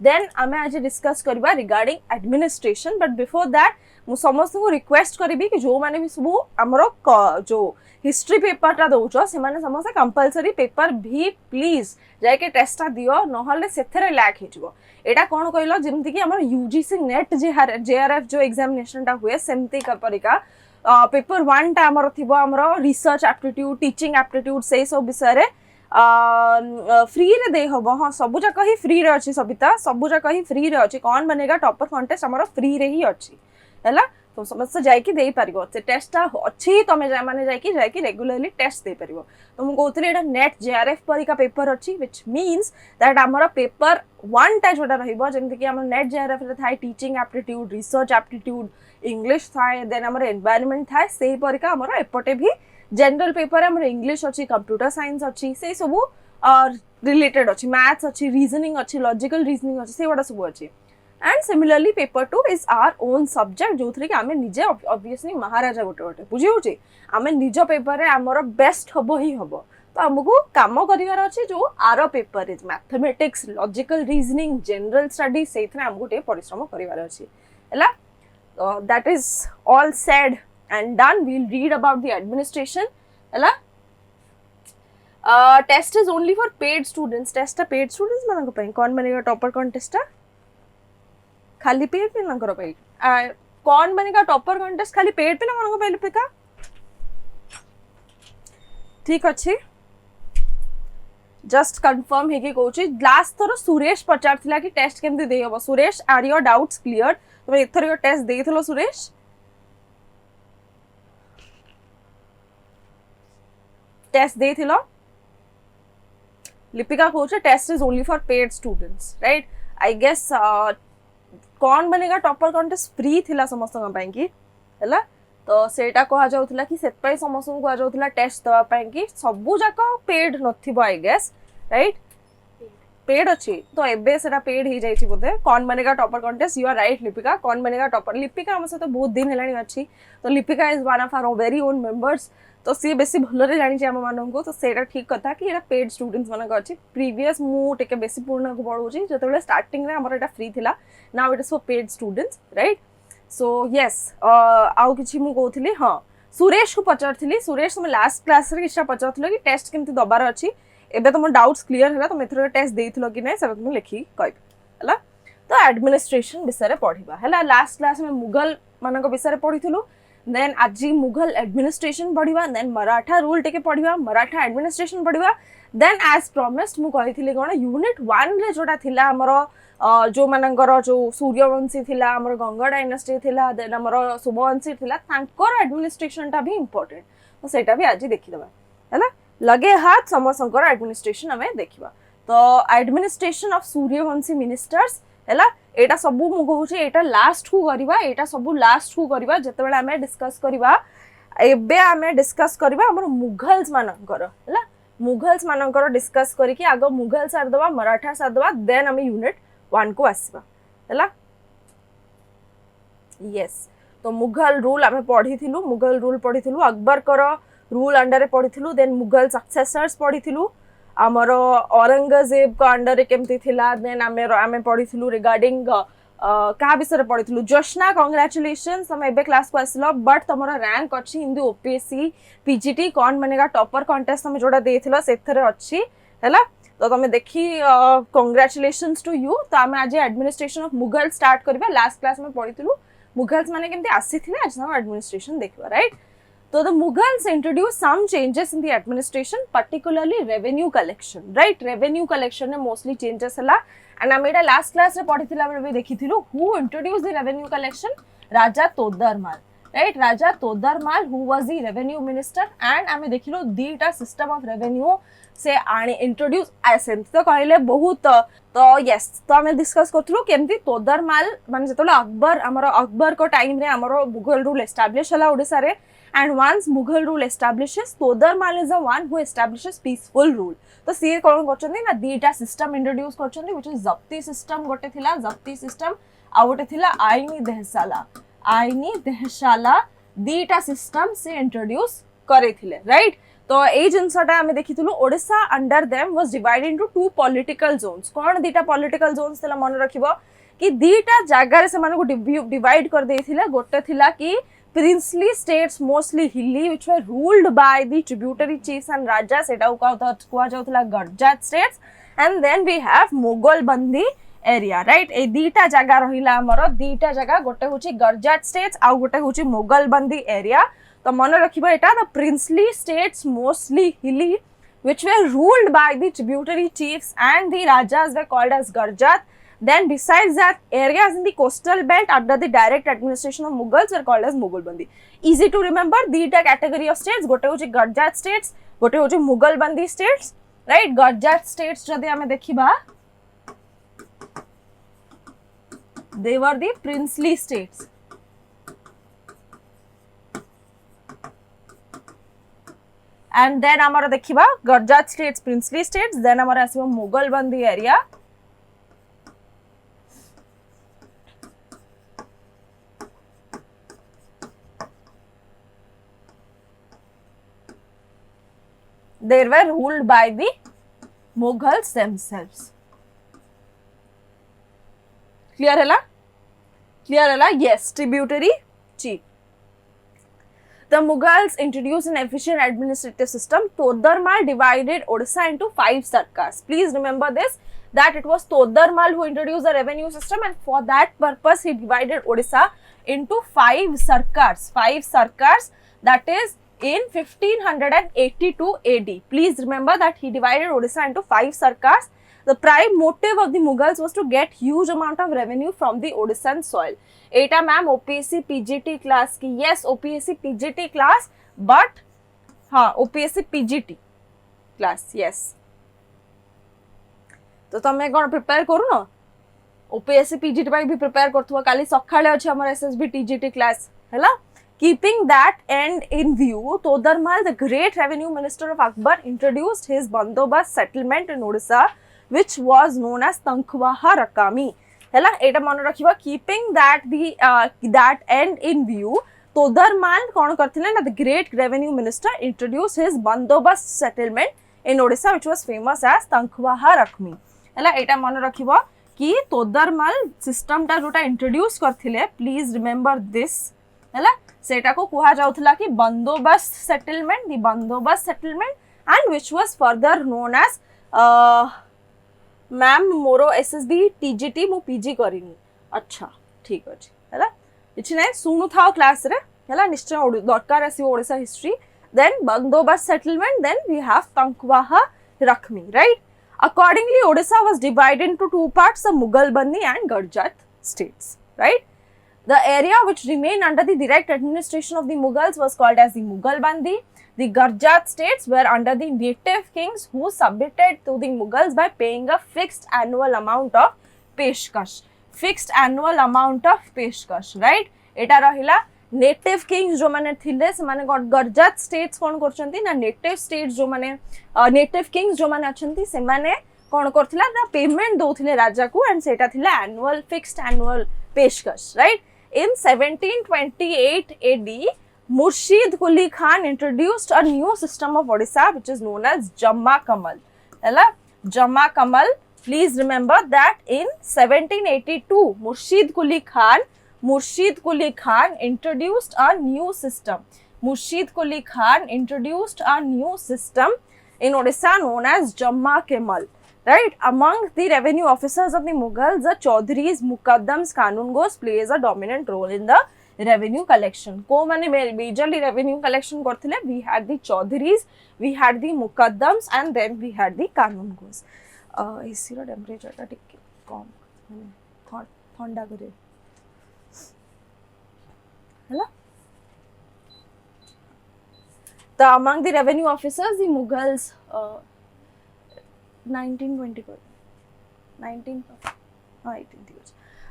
Then आम आज discuss करबा regarding administration but before that मु समस्त को रिक्वेस्ट करी कि जो माने भी सब हमरो जो हिस्ट्री पेपर टा दउछ से माने समस्त कंपलसरी पेपर भी प्लीज जाके टेस्टा दियो नहले सेथरे लैक हिजबो एटा कोन कहलो जेमति कि हमर यूजीसी नेट जेआरएफ जो एग्जामिनेशन टा हुए सेमति का परिका पेपर 1 टा हमर थिबो हमर रिसर्च एप्टीट्यूड टीचिंग एप्टीट्यूड से सब विषय रे फ्री रे दे हबो हां सब जक ही फ्री रे अछि सबिता सब जक ही फ्री रे अछि कौन बनेगा टॉपर कॉन्टेस्ट हमर फ्री रे ही अछि हैला तो समस्त जाइकी दे पारिबो से टेस्ट अच्छी तमे माने जाइकी रेगुलरली टेस्ट दे पारिबो तो मु कहतले एटा नेट जेआरएफ परिका पेपर अछि व्हिच मींस दैट हमर पेपर 1 टा जोटा रहिबो जेमति कि हमर नेट जेआरएफ रे थाय teaching aptitude research aptitude English थाय देन हमर एनवायरनमेंट थाय सेही परिका हमर एपटे भी जनरल पेपर हमर इंग्लिश अछि कंप्यूटर साइंस अछि से सब रिलेटेड अछि मैथ्स अछि रीजनिंग अछि लॉजिकल रीजनिंग अछि से बडा सब अछि and similarly paper 2 is our own subject जो थरे कि आमे निजे obviously महाराजा गोटे गोटे बुझी होची आमे निज पेपर रे हमर बेस्ट हबो ही हबो तो हमको काम करिवार अछि जो आरो paper is mathematics logical reasoning general study सेथरे हमको टे परिश्रम करिवार अछि हला that is all said and done we will read about the administration हला test is only for paid students test paid students मानको पई कोन बनेगा टॉपर कॉन्टेस्ट खाली पेड पे नंकर पे कौन बनेगा टॉपर कॉन्टेस्ट खाली पेड पे ना मनको पहले पे का ठीक अछि जस्ट कंफर्म हे कि कहूची लास्ट थरो सुरेश पचारथिला कि टेस्ट केमति दे हबो Suresh are your doubts clear तुम एथर यो टेस्ट देइथलो सुरेश टेस्ट देइथलो लिपिका कहूची test is only for paid students right I guess कौन बनेगा टॉपर कॉन्टेस्ट फ्री थिला समस्त पई कि हैला तो सेटा कहा जाउथला कि सेत पई समस्त को कहा जाउथला टेस्ट दवा पई कि सबु जाका पेड नथिबो आई गेस राइट पेड अछि तो एबे सेटा पेड ही जाई छि बोधे कौन बनेगा topper contest you are right Lipika कौन बनेगा टॉपर लिपिका हम से तो बहुत दिन हेलानी अछि तो Lipika is one of our very own members तो सी बेसी भलरे जानि छि हम मानन को तो सेटा ठीक कथा कि एटा पेड स्टूडेंट्स मानक अछि प्रीवियस मु टेके बेसी पूर्ण को पढौ छि जतबेले स्टार्टिंग रे हमर एटा फ्री थिला now it is for paid students right so yes आउ किछि मु कहउथिली हां सुरेश को पचारथिली सुरेश तुम लास्ट क्लास रे किछा पचारथिलो कि टेस्ट केमति दबार अछि एबे तुम डाउट्स क्लियर हैला तुम एथरो टेस्ट देइथिलो कि नै सब तुम लिखि कहब हैला तो एडमिनिस्ट्रेशन विषय रे पढिबा हैला लास्ट क्लास में मुगल मानक विषय रे पढिथिलु देन आज मुगल एडमिनिस्ट्रेशन पढ़िबा देन मराठा रूल टेके पढ़िबा मराठा एडमिनिस्ट्रेशन पढ़िबा देन एज प्रॉमिस्ड मु कहिथिली कोन यूनिट 1 रे जोटा थिला हमरो जो मानकर जो सूर्यवंशी थिला हमर गंगा डायनेस्टी थिला देन हमर सुबवंशी थिला तांकर एडमिनिस्ट्रेशन टा भी इंपोर्टेंट तो सेटा भी आज देखि दबा हैला लगे हाथ समसंकर एडमिनिस्ट्रेशन हमें देखिबा तो एडमिनिस्ट्रेशन ऑफ सूर्यवंशी मिनिस्टर्स हैला एटा सबु मु कहू छी एटा लास्ट को करबा एटा सबु लास्ट को करबा जते बेला हमें डिस्कस करबा एबे हमें डिस्कस करबा हमर मुगल्स मानकर हैला मुगल्स मानकर डिस्कस करी कि आगो मुगल सार दबा मराठा सार दबा देन हमें यूनिट 1 को आसीबा हैला यस तो मुगल रूल हमें पढिथिलु मुगल रूल पढिथिलु अकबर कर रूल अंडर रे पढिथिलु देन मुगल सक्सेसर्स पढिथिलु आमर औरंगजेब को अंडर केमती थिला देन आमे पढिथिलु रिगार्डिंग का विषय पढिथिलु जोशना कांग्रेचुलेशंस हम एबे क्लास को आसिलो बट तमरा रैंक अछि इन द ओपीएससी पीजीटी कौन बनेगा टॉपर कॉन्टेस्ट हम जोडा देथिलो सेथरे अछि हैला तो तमे देखी कांग्रेचुलेशंस टू यू तो आमे आज एडमिनिस्ट्रेशन ऑफ मुगल स्टार्ट करबा लास्ट क्लास में पढिथिलु मुगल्स माने केमती आसीथिले आज हम एडमिनिस्ट्रेशन देखबा right So the Mughals introduced some changes in the administration, particularly revenue collection, right? Revenue collection ने mostly changes हला, and हमें last class रे पढ़ी थी लाभ देखी थी लो, who introduced the revenue collection? Raja Todarmal, right? Raja Todarmal, who was the revenue minister, and हमें देखी लो दीटा system of revenue से आने introduce ऐसे तो कहले बहुत तो yes तो हमें discuss करते लो केमती तोदरमाल माने जतोले अकबर हमारा अकबर को टाइम रे हमारा मुगल रूल establish हला ओडिसा रे and once Mughal rule establishes Todarmal is the one who establishes peaceful rule तो सी कोन करछन्ती ना दीटा सिस्टम इंट्रोड्यूस करछन्ती which is जप्ती सिस्टम गोटे थिला जप्ती सिस्टम आ गोटे थिला आईनी देहशाला दीटा सिस्टम से इंट्रोड्यूस करे थिले राइट तो ए जिनसटा आमे देखिथिलु Odisha under them was divided into two political zones कोन दीटा पॉलिटिकल जोन्स थिला मन रखिबो कि दीटा जागा रे से मानको डिवाइड कर देथिले गोटे थिला कि princely states mostly hilly which were ruled by the tributary chiefs and rajas eta kuha jautila garjat states and then we have Mughal bandi area right ए दीटा जागा रहिला हमर दीटा जागा गोटे होची garjat states आ गोटे होची Mughal bandi area तो मन रखिबो एटा the princely states mostly hilly which were ruled by the tributary chiefs and the rajas were called as garjat. Then besides that, areas in the coastal belt under the direct administration of Mughals were called as Mughal Bandi. Easy to remember, theta category of states, gote hochi Garjat states, gote hochi Mughal Bandi states, right? Garjat states jodi ame dekhiba, they were the princely states. And then amara dekhiba Garjat states, princely states, then amara asiba Mughal Bandi area. They were ruled by the Mughals themselves. Clear hela? Clear hela? Yes, tributary chief. The Mughals introduced an efficient administrative system. Todarmal divided Odisha into 5 sarkars. Please remember this, that it was Todarmal who introduced the revenue system, and for that purpose he divided Odisha into 5 sarkars. 5 sarkars, that is in 1582 AD. Please remember that he divided Odisha into 5 sarkars. The prime motive of the Mughals was to get huge amount of revenue from the Odissan soil. Eta ma'am OPSC PGT class ki, yes OPSC PGT class, but OPSC PGT class, yes. तो तमे कोन prepare करू न OPSC PGT पाई भी prepare करथुवा काली सखाळे अछि हमर SSB TGT class हैला. Keeping that end in view, Todarmal, the great revenue minister of Akbar, introduced his Bandobast settlement in Odisha, which was known as Tankhwaha Rakami. Hela, eta mane rakhiba, keeping that that end in view, Todarmal kon karthile na, the great revenue minister introduced his Bandobast settlement in Odisha, which was famous as Tankhwaha Rakami. Hela, eta mane rakhiba ki Todarmal system ta jota introduce karthile, please remember this. Hela, सेटा को कुहा जाउथला कि बंदोबस्त settlement, the बंदोबस्त settlement, and which was further known as ma'am मोरो SSB TGT मु PG करिनी. अच्छा ठीक अछि हैला, इछि नै सुनु थाओ क्लास रे हैला, निश्चय दरकार आसी ओडिसा हिस्ट्री. देन बंदोबस्त सेटलमेंट, देन वी हैव तंकवाहा रखमी, right. Accordingly Odisha was divided into 2 parts, the Mughalbandi and Garjat states, right. The area which remained under the direct administration of the Mughals was called as the Mughal Bandi. The Garjat states were under the native kings who submitted to the Mughals by paying a fixed annual amount of peshkash. Fixed annual amount of peshkash, right? Eta rahila native kings जो माने थिले से माने Garjat states कौन करचंती ना, native states जो माने native kings जो माने अछंती से माने कौन करथिला ना, पेमेंट दोथिले राजा को, एंड सेटा थिला annual fixed annual peshkash, right? In 1728 AD, Murshid Quli Khan introduced a new system of Odisha which is known as Jamma Kamal. Jamma Kamal, please remember that in 1782, Murshid Quli Khan introduced a new system. Murshid Quli Khan introduced a new system in Odisha known as Jamma Kamal. Right, among the revenue officers of the Mughals, the Chaudharis, Muqaddams, Kanungos plays a dominant role in the revenue collection. को माने majorly revenue collection करथिले, we had the Chaudharis, we had the Muqaddams, and then we had the Kanungos. AC row temperature टा टिके कम माने ठंडा करे हैला. The among the revenue officers, the Mughals 1920 18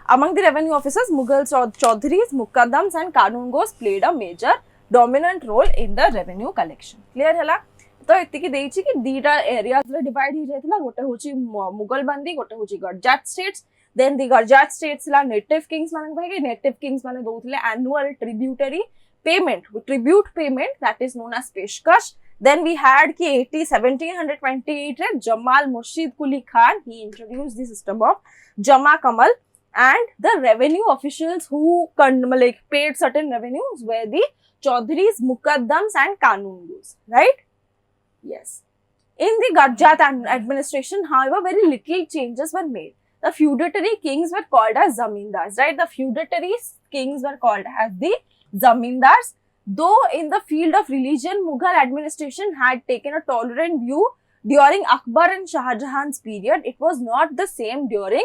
among the revenue officers, Mughals, Chaudharis, Muqaddams and Kanungos played a major dominant role in the revenue collection. Clear hela? तो एतिकी देइछि कि दीटा areas रे divide हि जायतिला, गोटे होछि मुगल बंदी, गोटे होछि Garjat states. Then the Garjat states ला नेटिव किंग्स माने भाई, नेटिव किंग्स माने दोथिले annual tributary payment, tribute payment, that is known as पेशकश. Then we had ki 1728 re Jamal Murshid Quli Khan, he introduced the system of Jama Kamal, and the revenue officials who like paid certain revenues were the Chaudhurys, Muqaddams and Kanungos, right? Yes. In the Gujrat administration, however, very little changes were made. The feudatory kings were called as zamindars, right? The feudatory kings were called as the zamindars. Though in the field of religion, Mughal administration had taken a tolerant view during Akbar and Shah Jahan's period, it was not the same during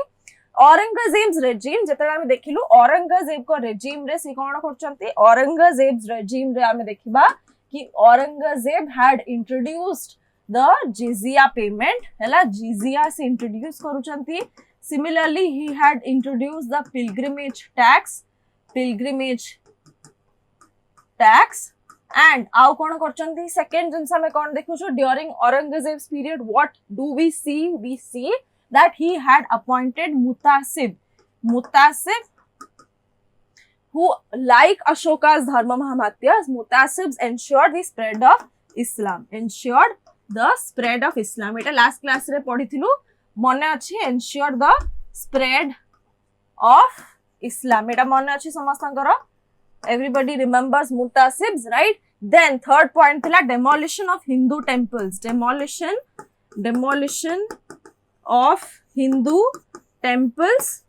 Aurangzeb's regime. जेतबेले आमे देखिलु औरंगजेब को regime रे से कोन करचंती, Aurangzeb's regime रे आमे देखिबा कि Aurangzeb had introduced the jizya payment, hela jizya se introduce karuchanti. Similarly, he had introduced the pilgrimage tax, and आउ कोन करचंती second जिनसा में कोन देखुछु during Aurangzeb's period, what do we see? We see that he had appointed mutasib, who, like Ashoka's Dharma Mahamatyas, mutasibs ensured the spread of Islam. Eta last class re padithilu mone achi, ensure the spread of Islam. Eta mone achi samastankara. Everybody remembers mutasibs, right? Then third point thila demolition of Hindu temples. Demolition of Hindu temples,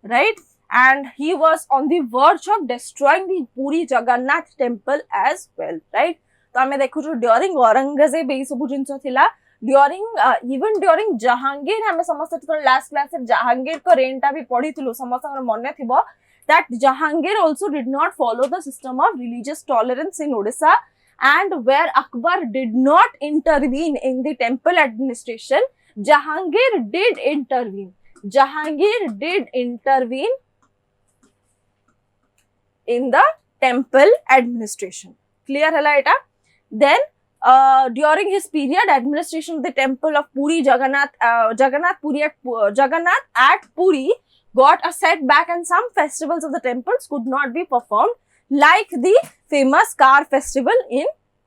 right? And he was on the verge of destroying the Puri Jagannath temple as well, right? तो आमे देखु जो during Aurangzeb ए सब जिंस थिला, during even during Jahangir आमे समस्त तो last class से Jahangir को reign टा भी पढ़ी थिलु, समस्त हमर मने थिबो that Jahangir also did not follow the system of religious tolerance in Odisha, and where Akbar did not intervene in the temple administration, Jahangir did intervene in the temple administration. Clear hala eta? Then during his period, administration of the temple of Puri Jagannath at Puri got a setback, and some festivals of the temples could not be performed, like the famous Car festival in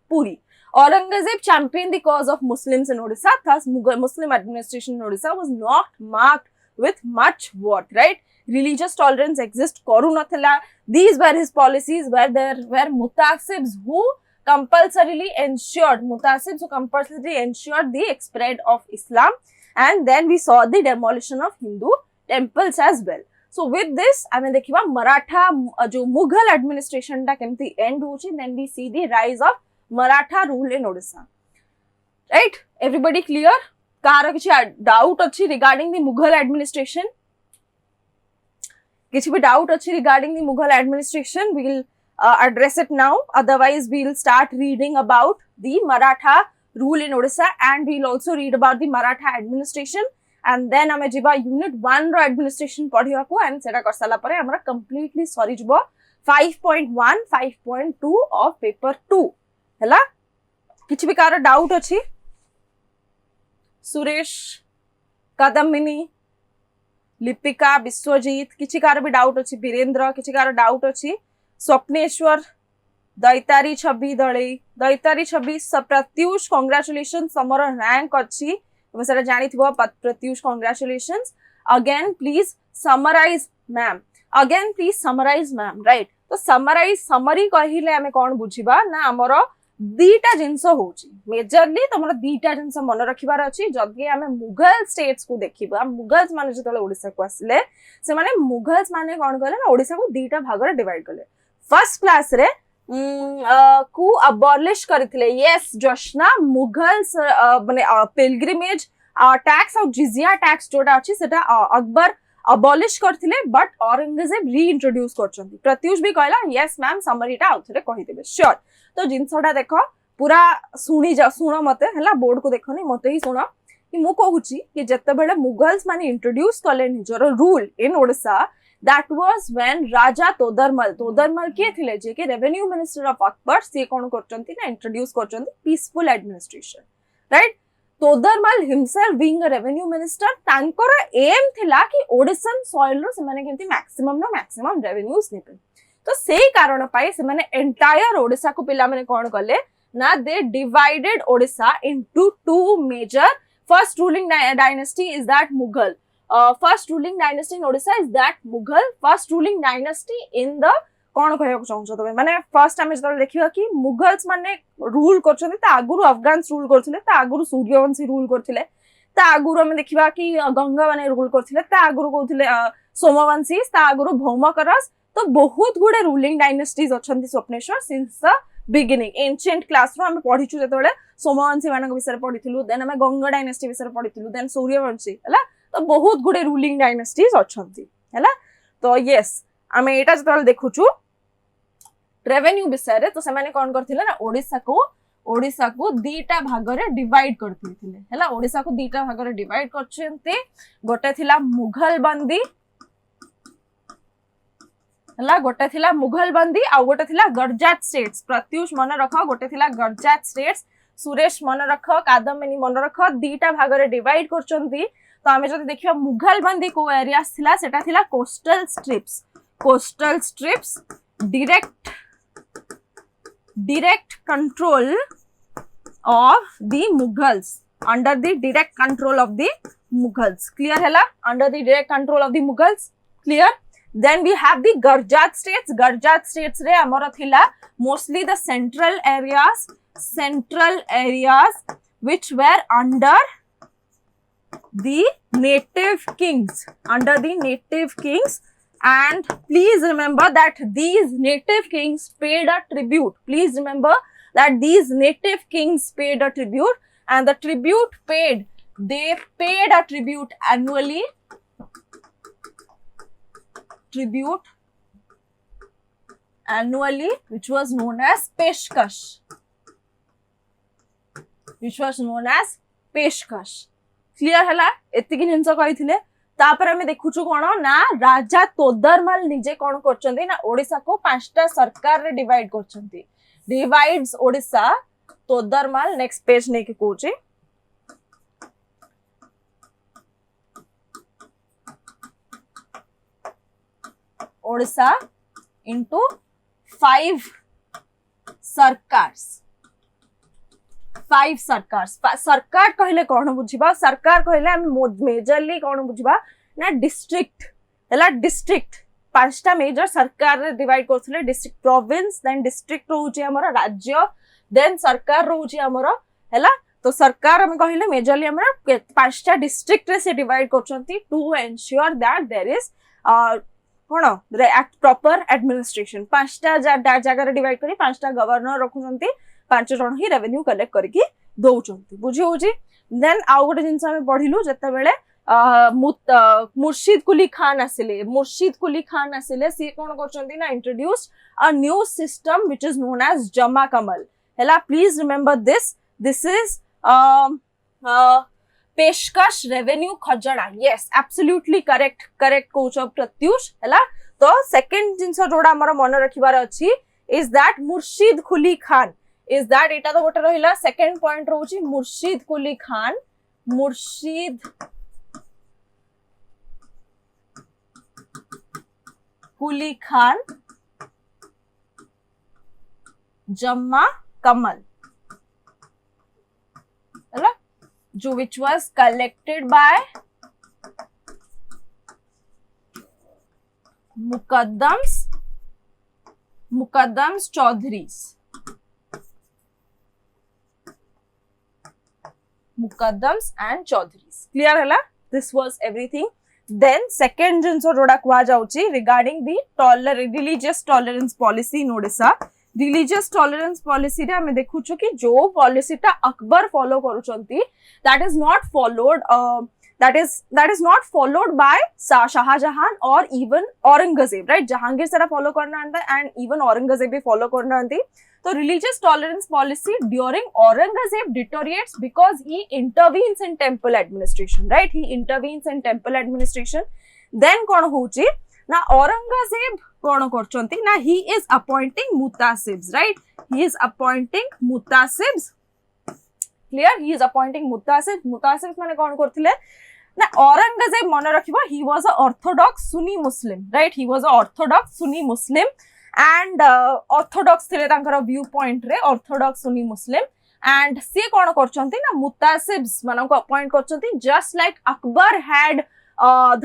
Puri. Aurangzeb championed the cause of Muslims in Odisha. Thus, Muslim administration in Odisha was not marked with much worth, right? Religious tolerance exist koru nathila. These were his policies, where there were mutasibs who compulsorily ensured the spread of Islam, and then we saw the demolition of Hindu temples as well. So with this, I mean देखिबा Maratha जो Mughal administration टा केमती end होची, then we see the rise of Maratha rule in Odisha, right? Everybody clear? Car किछि doubt अछि regarding the Mughal administration? किछि भी doubt अछि regarding the Mughal administration? We will address it now. Otherwise, we will start reading about the Maratha rule in Odisha, and we will also read about the Maratha administration. And then आमे जिबा unit 1 रो administration पढ़िया को, and सेटा कर साला परे हमरा completely सरी जिबो 5.1 5.2 of paper 2 हला. किछि भी कार डाउट अछि? सुरेश, कदमिनी, लिपिका, विश्वजीत, किछि कार भी डाउट अछि? वीरेंद्र, किछि कार डाउट अछि? स्वप्नेश्वर, दैतारी छवि दळे, प्रत्युष, कांग्रेचुलेशन, समर रैंक अछि. तुम सर जानी थी Pratyush, congratulations. Again please summarise ma'am, right? तो समरी कहिले आमे कोन बुझिबा ना, हमर दीटा जिंस होची मेजरली, तमरा दीटा जिंस मन रखिबार अछि. जदि आमे मुगल स्टेट्स को देखिबा, मुगल्स माने जतले ओडिसा को आसले, से माने मुगल्स माने कोन करले ना, ओडिसा को दीटा भाग रे डिवाइड करले. फर्स्ट क्लास रे को अबॉलिश करथिले. यस जशना, मुगल्स माने पिलग्रिमेज टैक्स और जिजिया टैक्स जोटा अछि सेटा अकबर अबॉलिश करथिले, बट औरंगजेब रीइंट्रोड्यूस करचंती. प्रत्युष भी कहला यस मैम, समरीटा आउथरे कहि देबे. श्योर. तो जिनसटा देखो पूरा सुनो मते हला, बोर्ड को देखोनी, मते ही सुनो कि मु कहूची कि जत्ते बेले मुगल्स माने इंट्रोड्यूस कले निजर rule in Odisha, that was when Raja Todarmal के थिले जे के रेवेन्यू मिनिस्टर ऑफ अकबर, से कोन करचंती ना, इंट्रोड्यूस करचंती peaceful administration, right? Todarmal himself being a revenue minister, तांकर एम थिला कि ओडिसन सॉइल रो से माने केमती मैक्सिमम रेवेन्यूज नेबे. तो सेही कारण पाई से माने एंटायर ओडिसा को पिला माने कोन कले ना they divided Odisha into two major first ruling dynasty is that Mughal first ruling dynasty in Odisha is that Mughal first ruling dynasty in the कौन कहବାକୁ ଚାହୁଁଛ ତମେ ମାନେ ଫାର୍ଷ୍ଟ ଆମେ ଯେତେବେଳେ ଦେଖିବା କି ମୁଗଲ୍ସ ମାନେ ରୁଲ କରୁଛନ୍ତି ତା ଆଗରୁ ଅଫଗାନ୍ସ ରୁଲ କରୁଥିଲେ ତା ଆଗରୁ ସୂର୍ଯ୍ୟବଂଶୀ ରୁଲ କରୁଥିଲେ ତା ଆଗରୁ ଆମେ ଦେଖିବା କି ଗଙ୍ଗା ମାନେ ରୁଲ କରୁଥିଲେ ତା ଆଗରୁ କହୁଥିଲେ सोमवंशी ता आगुरु भौमकरस तो बहुत गुडे रूलिंग डायनेस्टीज अछंती Swapneswar since the beginning ancient class रो हम पढिछु जेतबेले सोमवंशी मानक विषय पढिथिलु देन हम गंगा डायनेस्टी विषय पढिथिलु देन सूर्यवंशी हला तो बहुत गुडे रूलिंग डायनेस्टीज अछंती हला तो यस हमें एटा जेतबेले देखुछु रेवेन्यू विषय रे तो से माने कोन करथिले ना ओडिसा को दीटा भाग रे डिवाइड करथिले हला ओडिसा को दीटा भाग रे डिवाइड करछन्ते गोटे थिला मुघल बंदी हला गोटे थिला मुघल बंदी आ गोटे थिला गडजात स्टेट्स प्रत्युष मन रख गोटे थिला गडजात स्टेट्स सुरेश मन रख कादम्बिनी मन रख दीटा भाग रे डिवाइड करछन्ती तो हमें जदि देखिबा मुघल बंदी को एरियास थिला सेटा थिला coastal strips direct control of the Mughals under the direct control of the Mughals clear hela under the direct control of the Mughals clear then we have the Gurjat states re amara thila mostly the central areas which were under the native kings and please remember that these native kings paid a tribute. Please remember that these native kings paid a tribute and the tribute paid, they paid a tribute annually. Which was known as Peshkash. Clear hela? एतिकी जिंस कहिथिले तापर हमें देखुछु कोन ना राजा तोदरमल निजे कोन करचंती ना ओडिसा को पांचटा सरकार रे डिवाइड करचंती divides Odisha Todarmal next page ने के कोचे ओडिसा इनटू 5 सरकार कहले कोन बुझिबा सरकार कहले हम मेजरली कोन बुझिबा ना डिस्ट्रिक्ट हला डिस्ट्रिक्ट पांचटा मेजर सरकार रे डिवाइड करथले डिस्ट्रिक्ट प्रोविंस देन डिस्ट्रिक्ट रहउची हमर राज्य देन सरकार रहउची हमर हला तो सरकार हम कहले मेजरली हमर पांचटा डिस्ट्रिक्ट रे से डिवाइड करचंती to ensure that there is कोन प्रॉपर एडमिनिस्ट्रेशन पांचटा जगह रे डिवाइड करी पांचटा गवर्नर रखुचंती 5 जन ही रेवेन्यू कलेक्ट करके दउचंती बुझी होची देन आउ गोटे जिंस हम पढिलु जत्ते बेले मुर्शिद कुली खान आसिले सी कोन करचंती ना introduced a new system which is known as जमा कमल हला प्लीज रिमेंबर दिस इज पेशकश रेवेन्यू खजणा यस एब्सोल्युटली करेक्ट कोच ऑफ प्रत्युष हला तो सेकंड जिंस जोडा हमर मन रखिबार अछि इज दैट मुर्शिद Quli Khan is that eta to gote rahila second point rochi Murshid Quli Khan Jamma Kamal hela jo which was collected by Mukaddams Chaudharies Mukaddams and Chaudharies clear hela this was everything then second jinso joda kwa jauchi regarding the religious tolerance policy in Odisha religious tolerance policy re hame dekhuchu ki jo policy ta Akbar follow karuchanti that is not followed by Shah Jahan or even Aurangzeb right Jahangir sara follow karna anta and even Aurangzeb bhi follow karna anti so religious tolerance policy during Aurangzeb deteriorates because he intervenes in temple administration right then kon hochi na Aurangzeb kon korchanti na he is appointing mutasibs right he is appointing mutasibs clear he is appointing mutasibs mane kon korthile na Aurangzeb mane rakhiba he was a orthodox Sunni Muslim right he was a orthodox Sunni Muslim and orthodox the view point रे orthodox Sunni Muslim and सी कौन करछंती ना मुतासिब्स मानन को appoint करछंती just like Akbar had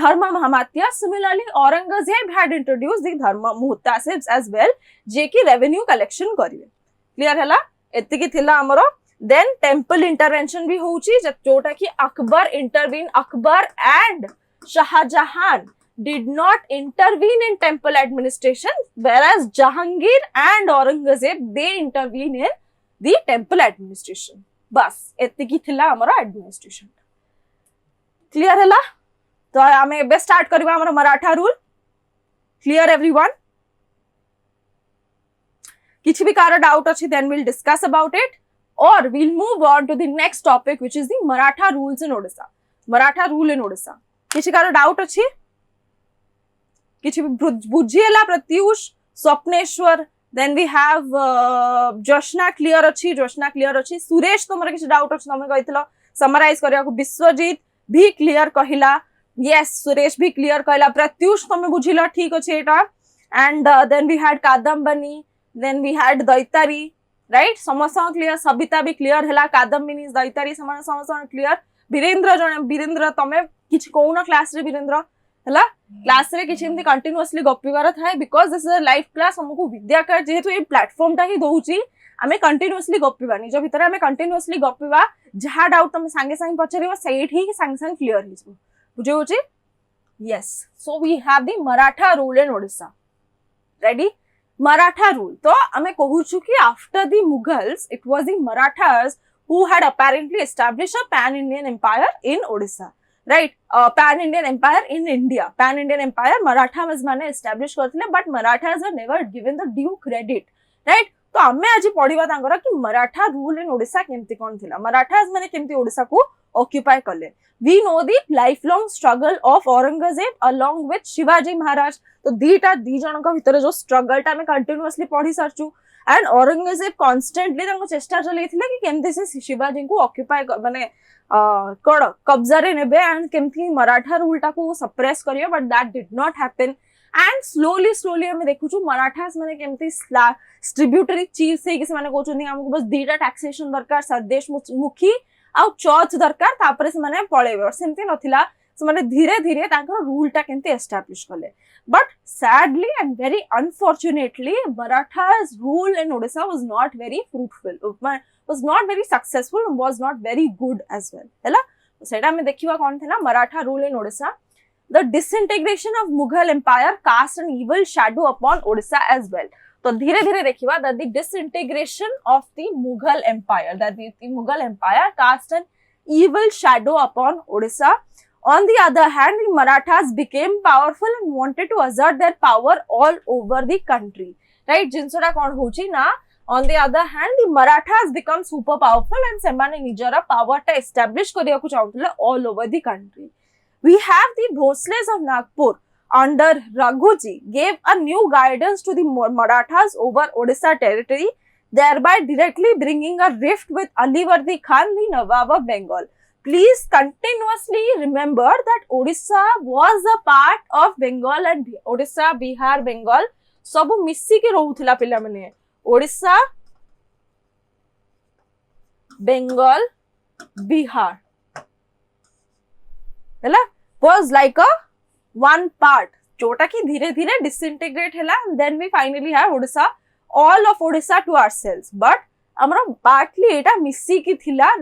धर्म महामात्य similarly Aurangzeb had introduce the धर्म मुतासिब्स एज वेल जे की रेवेन्यू कलेक्शन करिवे क्लियर हला एति की थिला हमरो देन टेम्पल इंटरवेंशन भी होउची जोटा की Akbar intervene Akbar and Shah Jahan did not intervene in temple administration whereas Jahangir and Aurangzeb they intervene in the temple administration बस एतिकी थिला हमरो एडमिनिस्ट्रेशन क्लियर हला तो आमे एबे स्टार्ट करबा हमरो मराठा रूल क्लियर एवरीवन किछि भी कार डाउट अछि then will discuss about it और will move on to the next topic which is the Maratha rules in Odisha Maratha rule in Odisha किछि कार डाउट अछि किछि बुझिएला Pratyush Swapneswar then we have Joshna clear अछि सुरेश तमरा किछि डाउट अछि तमे कहितलो समराइज करिया को विश्वजीत भी क्लियर कहिला यस सुरेश भी क्लियर कहिला प्रत्युष तमे बुझिला ठीक अछि एटा and then we had Kadambini then we had Daitari right समस्त क्लियर सबिता भी क्लियर हला कादम्बिनी दैतारी समस्त क्लियर वीरेंद्र तमे किछि कोउना क्लास रे वीरेंद्र हला क्लास रे किछि एमती कंटीन्यूअसली गप्पिबार थाए because this is a live class हमको विद्याकर जेहेतु ए प्लेटफॉर्म टा ही दोउची आमे कंटीन्यूअसली गप्पिबा निज भितर आमे कंटीन्यूअसली गप्पिबा जहा डाउट तुम संगे संगे पचरिबो सेही ठीक संगे संगे क्लियर हिजबो बुझे होची yes so we have the Maratha rule in Odisha ready Maratha rule तो आमे कहूछु कि after the Mughals it was the Marathas who had apparently established a pan Indian empire in Odisha right pan Indian empire in India pan Indian empire Marathas माने establish करथिले but Marathas were never given the due credit right तो आमे आज पढिबा तांकर कि Maratha rule in Odisha केमती कोन थिला मराठास माने केमती ओडिशा को ऑक्युपाई करले we know the lifelong struggle of Aurangzeb along with Shivaji Maharaj तो दी जन का भितर जो स्ट्रगल टा में कंटीन्यूअसली पढि सरचू एंड औरंगजेब कॉन्स्टेंटली तांको चेष्टा चलैथिले कि केमती से शिवाजी को ऑक्युपाई माने कोड कब्जा रे नेबे एंड केमती मराठा रूल टा को सप्रेस करियो but that did not happen and slowly हमें देखुछु मराठास माने केमती ट्रिब्यूटरी चीफ से कि माने कहउछन्ती हमको बस दीटा टैक्सेशन दरकार सरदेश मुखी आ चर्च दरकार तापरे से माने पळेबे और सेमती नथिला से माने धीरे धीरे तांकर रूल टा केमती एस्टैब्लिश करले but sadly and very unfortunately Marathas rule in Odisha was not very fruitful was not very successful and was not very good as well hela सेटा में देखिबा कोन थला Maratha rule in Odisha the disintegration of Mughal empire cast an evil shadow upon Odisha as well तो धीरे धीरे देखिबा that the disintegration of the Mughal empire that the Mughal empire cast an evil shadow upon Odisha. On the other hand, the Marathas became powerful and wanted to assert their power all over the country. Right? जिनसोटा कौन होची ना? On the other hand, the Marathas become super powerful and semane nijara power ta establish kariya ku chautile all over the country. We have the Bhosles of Nagpur under Raghuji gave a new guidance to the Marathas over Odisha territory, thereby directly bringing a rift with Alivardi Khan, the Nawab of Bengal. Please continuously remember that Odisha was a part of Bengal and Odisha, Bihar, Bengal सब मिसी के रहउथिला पिला माने Odisha, Bengal, Bihar हला was like a one part जोटा की धीरे धीरे disintegrate हला and then we finally have Odisha all of Odisha to ourselves but हमरा partly एटा मिसी की थिला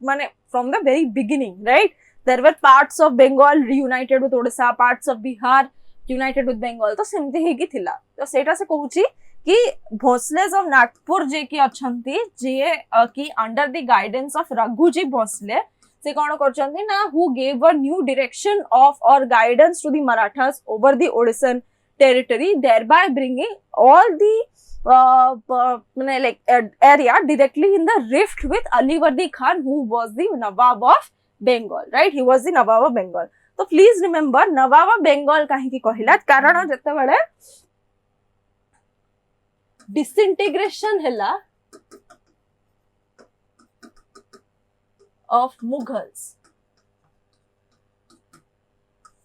माने from the very beginning, right? There were parts of Bengal reunited with Odisha, parts of Bihar united with Bengal. तो सेमती ही की थिला. तो सेटा से कहूची कि Bhosles of Nagpur जे की अच्छंती जे की under the guidance of Raghuji Bhosle से कौन करचंती ना who gave a new direction of or guidance to the Marathas over the Odishan territory, thereby bringing all the like area directly in the rift with Alivardi Khan who was the Nawab of Bengal, right? He was the Nawab of Bengal. So please remember Nawab of Bengal kahi ki कहला कारण जते बळे disintegration hela of Mughals.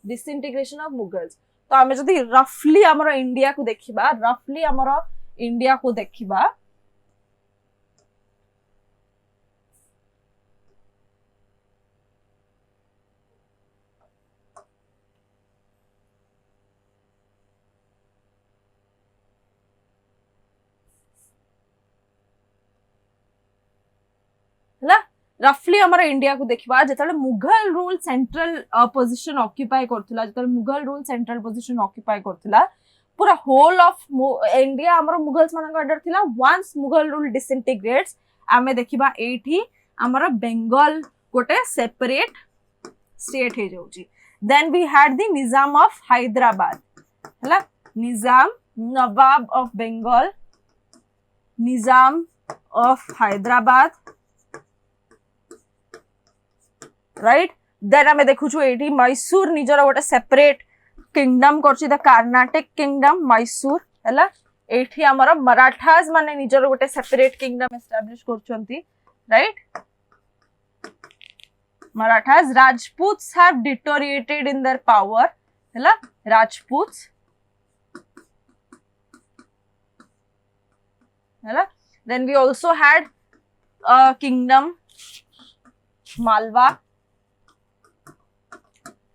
Disintegration of Mughals. तो आमे जदि रफली हमर India को देखिबा रफली हमर इंडिया को देखिबा रफली हमर इंडिया को देखिबा जेतले Mughal rule central position occupy करथुला जेतले Mughal rule central position occupy करथुला पूरा होल ऑफ इंडिया हमर मुगल्स मानक अंडर थिला वंस मुगल रूल डिसइंटीग्रेट्स आमे देखिबा एठी हमर बंगाल गोटे सेपरेट स्टेट हे जाउची then we had the Nizam of Hyderabad हला Nizam Nawab of Bengal Nizam of Hyderabad right then आमे देखुछु एठी मैसूर निजर गोटे सेपरेट किंगडम करछि द कर्नाटक किंगडम मैसूर हला एठी हमर मराठास माने निजर गोटे सेपरेट किंगडम एस्टैब्लिश करछंती right Marathas Rajputs have deteriorated in their power हला राजपूत्स हला then we also had kingdom Malwa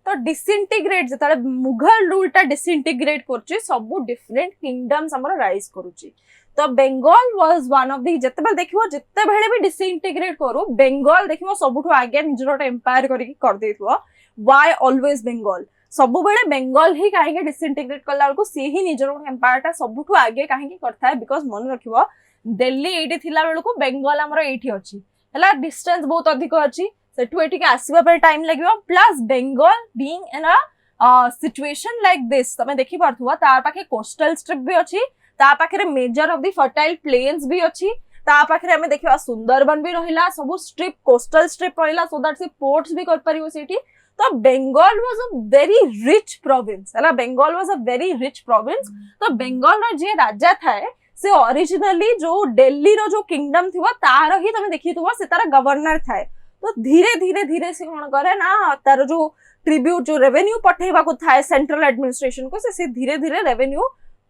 तो डिसइंटीग्रेट जतले मुगल रूल टा डिसइंटीग्रेट करछि सब डिफरेंट किंगडम्स हमर राइज करूछि तो Bengal was one of the जतबे देखिबो जत्ते बेले भी डिसइंटीग्रेट करू बंगाल देखिबो सबुठो आगे निजरोट एम्पायर करिक कर देथुवा व्हाई ऑलवेज बंगाल सब बेले बंगाल ही काहे डिसइंटीग्रेट करला को से ही निजरोट एम्पायर टा सबुठो आगे काहे करथा है बिकॉज़ मन रखिबो दिल्ली एठी थिला बेले को बंगाल हमर एठी अछि हला डिस्टेंस बहुत अधिक अछि सेठु एठी के आसीबा पर टाइम लागिबो plus Bengal being in a situation like this तमे देखि पारथुवा तार पाखे कोस्टल स्ट्रिप भी अछि ता पाखे measure of the fertile planes भी अछि ता पाखे हमें देखिबा सुंदरबन भी रहिला सब स्ट्रिप कोस्टल स्ट्रिप रहिला सो दैट से पोर्ट्स भी कर परिबो सेठी तो Bengal was a very rich province हला Bengal was a very rich province तो बंगाल रो जे राजा थाए से ओरिजिनली जो दिल्ली रो जो किंगडम थिवा तार ही तमे देखिथुवा से तार गवर्नर थाए तो धीरे धीरे धीरे से कोन करे ना तार जो ट्रिब्यूट जो रेवेन्यू पठेबा को थाए सेंट्रल एडमिनिस्ट्रेशन को से धीरे धीरे रेवेन्यू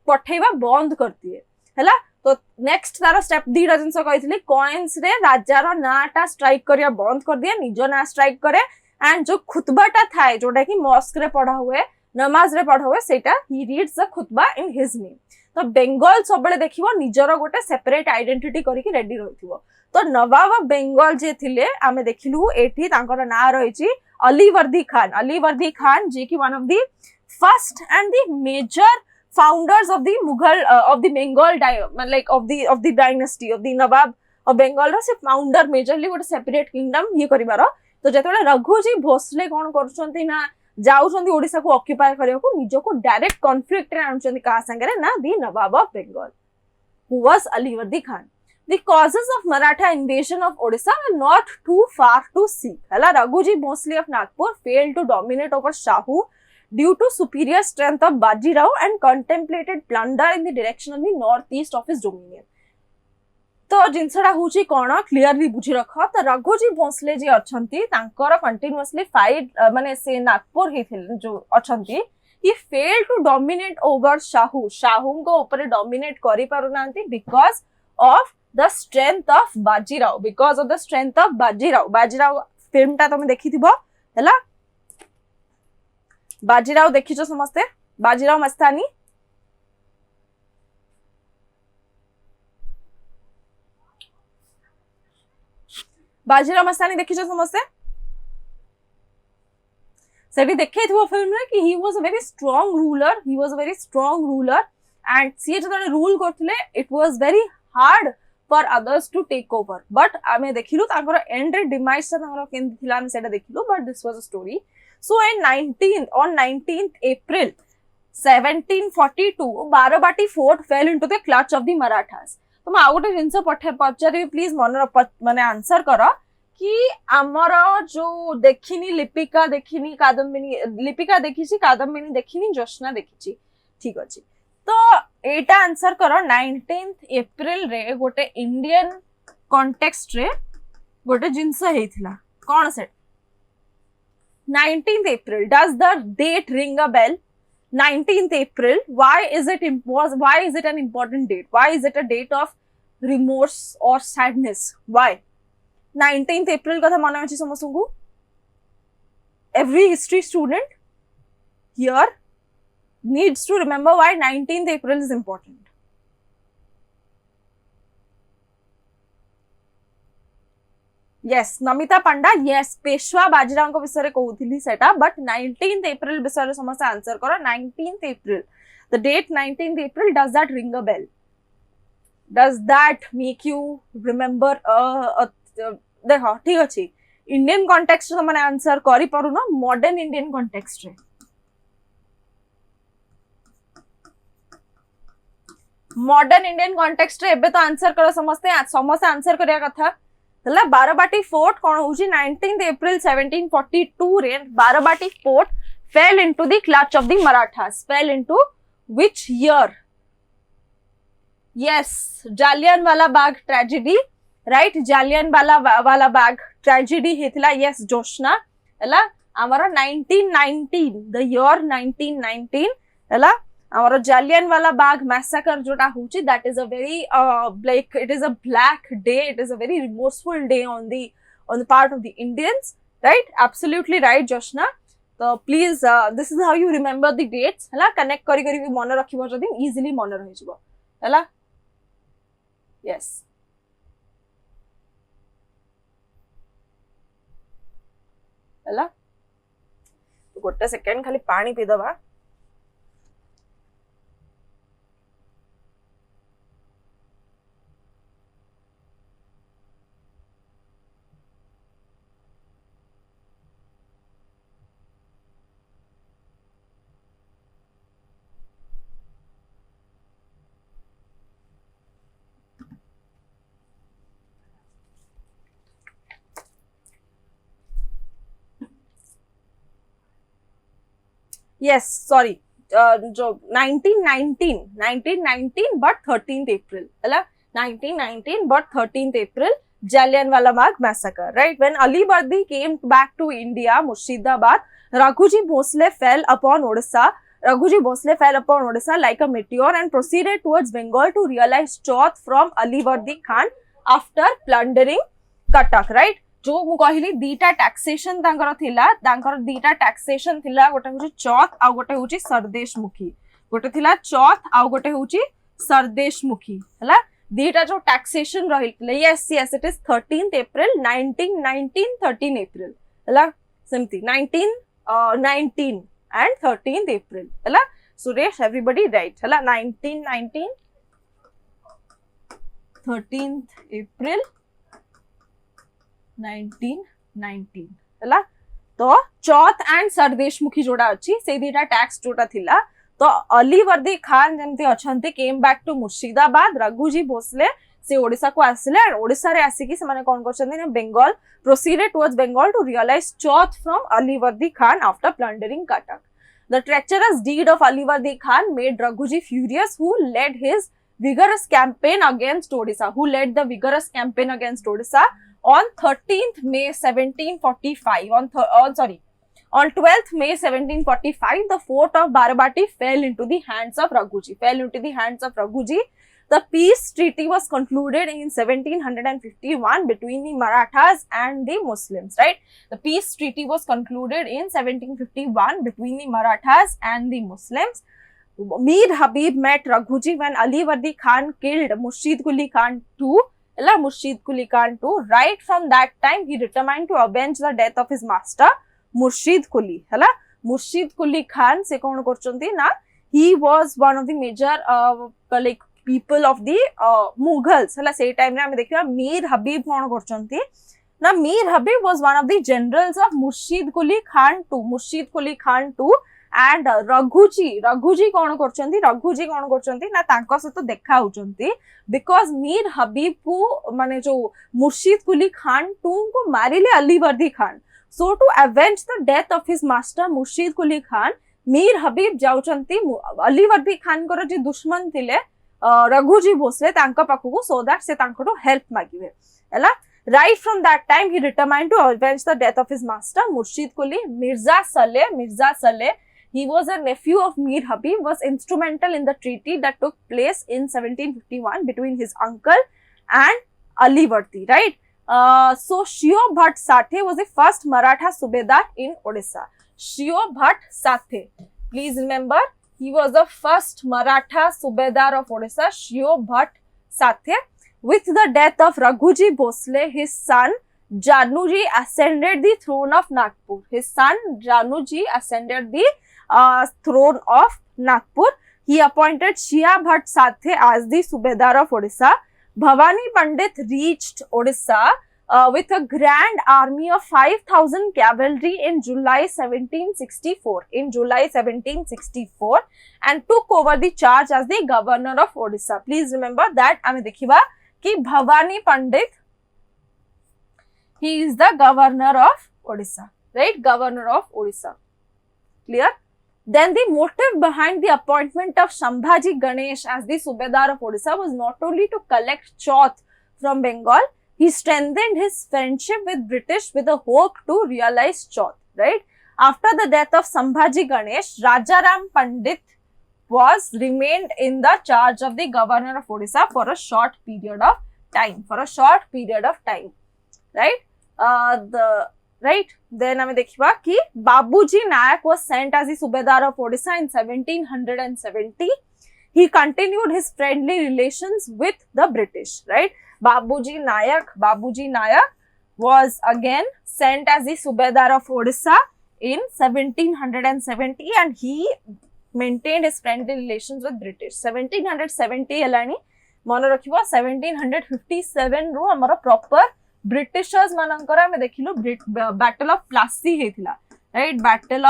पठेबा बंद करती है हला तो नेक्स्ट तार स्टेप दीटा जिंस कहितली कॉइन्स रे राजार नाटा स्ट्राइक करिया बंद कर दिया निजो ना स्ट्राइक करे एंड जो खुतबाटा थाए जोटा कि मॉस्क रे पढ़ा हुए नमाज रे पढ़ा हुए सेटा he reads the Khutba in his name तो बंगाल सबले देखिबो निजरो गोटे सेपरेट आइडेंटिटी करिकि रेडी रहिथिबो तो नवाब ऑफ बंगाल जे थिले आमे देखिलु एठी तांकर ना रहिछि अलीवर्दी खान जे कि one of the first and the major founders of the Mughal of the Bengal like of the dynasty of the Nawab of Bengal रो से फाउंडर मेजरली गोटे सेपरेट किंगडम ये करिवार तो जेतले रघुजी भोसले कोन करछंती ना जाउछंती ओडिसा को ऑक्युपाई करिया को निजो को डायरेक्ट कॉन्फ्लिक्ट रे आनुछंती का संगे ना the Nawab of Bengal who was Alivardi Khan The causes of Maratha invasion of Odisha were not too far to seek. Hala Raghuji Bhosle of Nagpur failed to dominate over Shahu due to superior strength of Baji Rao and contemplated plunder in the direction of the northeast of his dominion. तो जिनसडा होची कोन clearly बुझी रख तो रघुजी भोसले जे अछंती तांकर continuously fight माने से नागपुर हिथिल जो अछंती he failed to dominate over Shahu को ऊपर डोमिनेट करि पारु नांती because of the strength of Baji Rao because of the strength of Baji Rao film ता तुम देखि थिबो हला बाजी राव देखिछो समस्ते बाजी राव मस्तानी देखिछो समस्ते सेठी देखे थिबो फिल्म रे कि he was a very strong ruler and सी जतले रूल करथिले it was very hard for others to take over but आमे देखिलु तांकर एंड रे डिमाइस तांकर केंति थिला हम सेटा देखिलु but this was a story so on 19th April 1742 Barabati fort fell into the clutch of the Marathas तो मैं आउटे जिंस पचारि प्लीज मन माने आंसर करो कि आमर जो देखिनी लिपिका देखिनी कादम्बिनी लिपिका देखिछि कादम्बिनी देखिनी जोशना देखिछि ठीक अछि तो एटा आंसर करो 19th April रे गोटे इंडियन कॉन्टेक्स्ट रे गोटे जिंस हेथिला कोन से 19th April does the date ring a bell 19th April, why is it an important date? Why is it a date of remorse or sadness? Why 19th April कथा माने अछि समस्तु? Every history student here needs to remember why 19th April is important. Yes, Namita Panda, yes, Peshwa Bajirao विषय कहूली सेटा, but 19th April विषय समस्त answer करो. 19th April, the date 19th April, does that ring a bell? Does that make you remember? देखो ठीक अच्छी Indian context तो मैंने आंसर करी पारू ना मॉडर्न इंडियन कॉन्टेक्स्ट रे मॉडर्न इंडियन कॉन्टेक्स्ट रे एबे तो आंसर करो समझते आंसर करिया कथा हला बारबाटी फोर्ट कोन होची 19th April 1742 रे Barbati fort fell into the clutch of the Marathas. Fell into which year? Yes, Jallianwala Bagh tragedy. Right, Jallianwala Bagh tragedy हेथिला. Yes, Joshna हला हमारा 1919, the year 1919 हला हमारा Jallianwala Bagh massacre जोटा होची, that is a very like it is a black day, it is a very remorseful day on the part of the Indians. Right, absolutely right, Joshna. So please this is how you remember the dates हला connect करी भी मन रखिबो जदी easily मन रहि जिवो हला. Yes, हला गोटे सेकेंड खाली पानी पी दबा. Yes, sorry, जो 1919 but 13th April हला 1919 but 13th April Jallianwala Bagh massacre. Right, when Ali Bardi came back to India, Murshidabad, Raghuji Bhosle fell upon Odisha. Raghuji Bhosle fell upon Odisha like a meteor and proceeded towards Bengal to realize Chauth from Ali Bardi Khan after plundering Cuttack. Right, जो मु कहली दीटा taxation तांकर थिला, तांकर दीटा taxation थिला, गोटे होची चौथ आ गोटे होची सरदेशमुखी. गोटे थिला चौथ आ गोटे होची सरदेशमुखी हला. दीटा जो टैक्सेशन रहितले. Yes yes, it is 13th April 1919 13 April हला. सेमती 1919 and 13th April हला. सुरेश एवरीबॉडी राइट हला. 1919 13th April 1919 हला. तो चौथ एंड सरदेशमुखी जोड़ा अच्छी से दीटा टैक्स जोड़ा थिला. तो अली वर्दी खान जमती अछंती came back to Murshidabad. Raghuji Bhosle से ओडिसा को आसिले एंड ओडिसा रे आसी से माने कोन करछंती ने Bengal proceeded towards Bengal to realise chauth from Ali Vardi Khan after plundering Cuttack. The treacherous deed of Ali Vardi Khan made Raghuji furious, who led his vigorous campaign against Odisha. On 13th May 1745, on 12th May 1745, the fort of Barabati fell into the hands of Raghuji. The peace treaty was concluded in 1751 between the Marathas and the Muslims, right? The peace treaty was concluded in 1751 between the Marathas and the Muslims. Mir Habib met Raghuji when Ali Vardi Khan killed Murshid Quli Khan II. Right from that time, he determined to avenge the death of his master, Murshid Quli. Murshid Quli Khan se kon korchonti na, he was one of the major like people of the Mughals. Say time ame dekhiba Mir Habib kon korchonti na. Mir Habib was one of the generals of Murshid Quli Khan II. And Raghuji कौन करचंती ना तांको से तो देखा होचंती because Mir हबीब को माने जो मुर्शिद कुली खान II को मारिले Ali Vardi Khan. So to avenge the death of his master मुर्शिद कुली खान, मीर हबीब जाउचंती अली वर्दी खान को जे दुश्मन थिले रघुजी भोसले तांका पाखु so that से तांको तो help मागिवे हला. Right from that time, he determined to avenge the death of his master Murshid Quli. Mirza Saleh, he was a nephew of Mir Habib, was instrumental in the treaty that took place in 1751 between his uncle and Alivardi, right? So Shio Bhatt Sathe was the first Maratha Subedar in Odisha. Shio Bhatt Sathe, please remember, he was the first Maratha Subedar of Odisha, Shio Bhatt Sathe. With the death of Raghuji Bhosle, his son Januji ascended the throne of Nagpur. His son Januji ascended the throne of Nagpur. He appointed Shia Bhatt Sathe as the Subedar of Odisha. Bhavani Pandit reached Odisha with a grand army of 5,000 cavalry in July 1764. And took over the charge as the governor of Odisha. Please remember that. Ame dekhiba ki Bhavani Pandit, he is the governor of Odisha, right? Governor of Odisha. Clear? Then the motive behind the appointment of Shambhaji Ganesh as the Subedar of Odisha was not only to collect Chauth from Bengal, he strengthened his friendship with British with a hope to realize Chauth, right? After the death of Shambhaji Ganesh, Rajaram Pandit remained in the charge of the governor of Odisha for a short period of time, right? Then hame dekhiba ki Babuji Nayak was sent as the Subedar of Odisha in 1770. He continued his friendly relations with the British, right? Babuji Nayak was again sent as the Subedar of Odisha in 1770 and he maintained his friendly relations with British. 1770 helani mane rakhiba 1757 ru amara proper Britishers manankara ame dekhilu Battle of Plassey heithila, right? Battle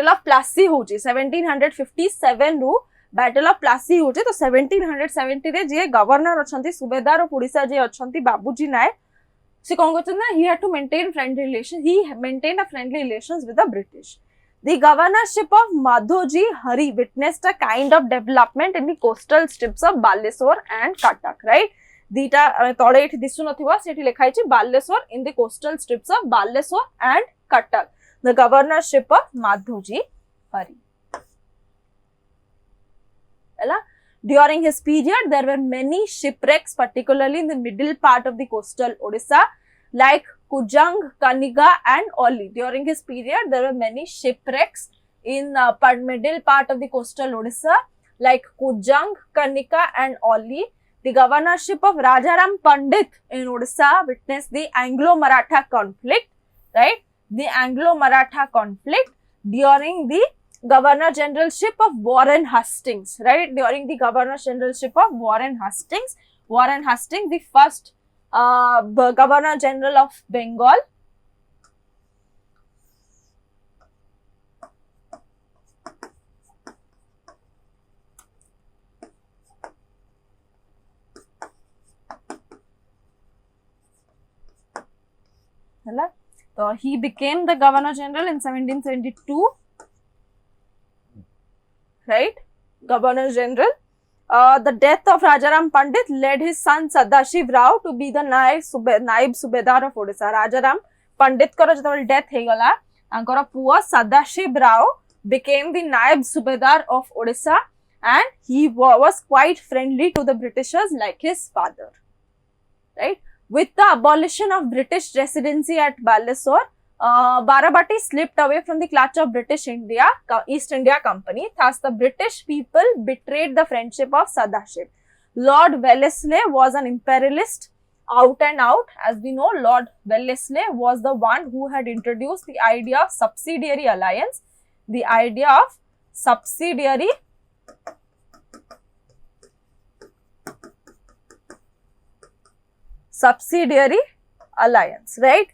of Plassey hochi 1757 ru Battle of Plassey hochi. तो 1770 रे जे governor अछंती Subedar of Odisha जे अछंती बाबूजी नायक, से कोन करछन ना, he had to maintain friendly relations, he maintained a friendly relations with the British. The governorship of Madhoji Hari witnessed a kind of development in the coastal strips of Baleswar and Cuttack, right? Dita tode ethi disu nathiba seti lekha ichi Baleswar, in the coastal strips of Baleswar and Cuttack. The governorship of Madhoji Hari. During his period, there were many shipwrecks, particularly in the middle part of the coastal Odisha, like Kujang, Kaniga and Olli. During his period, there were many shipwrecks in middle part of the coastal Odisha, like Kujang, Kanika and Olli. The governorship of Rajaram Pandit in Odisha witnessed the Anglo-Maratha conflict, right? The Anglo-Maratha conflict during the governor generalship of Warren Hastings, right? During the governor generalship of Warren Hastings, the first governor general of Bengal. So he became the governor general in 1772, right? Governor general. The death of Rajaram Pandit led his son Sadashiv Rao to be the Naib Subedar of Odisha. Rajaram Pandit kara jeta death heigala, ankara puo Sadashiv Rao became the Naib Subedar of Odisha and he was quite friendly to the Britishers like his father, right? With the abolition of British residency at Baleswar, Barabati slipped away from the clutch of British East India Company. Thus, the British people betrayed the friendship of Sadashiv. Lord Wellesley was an imperialist out and out. As we know, Lord Wellesley was the one who had introduced the idea of subsidiary alliance. The idea of subsidiary alliance, right?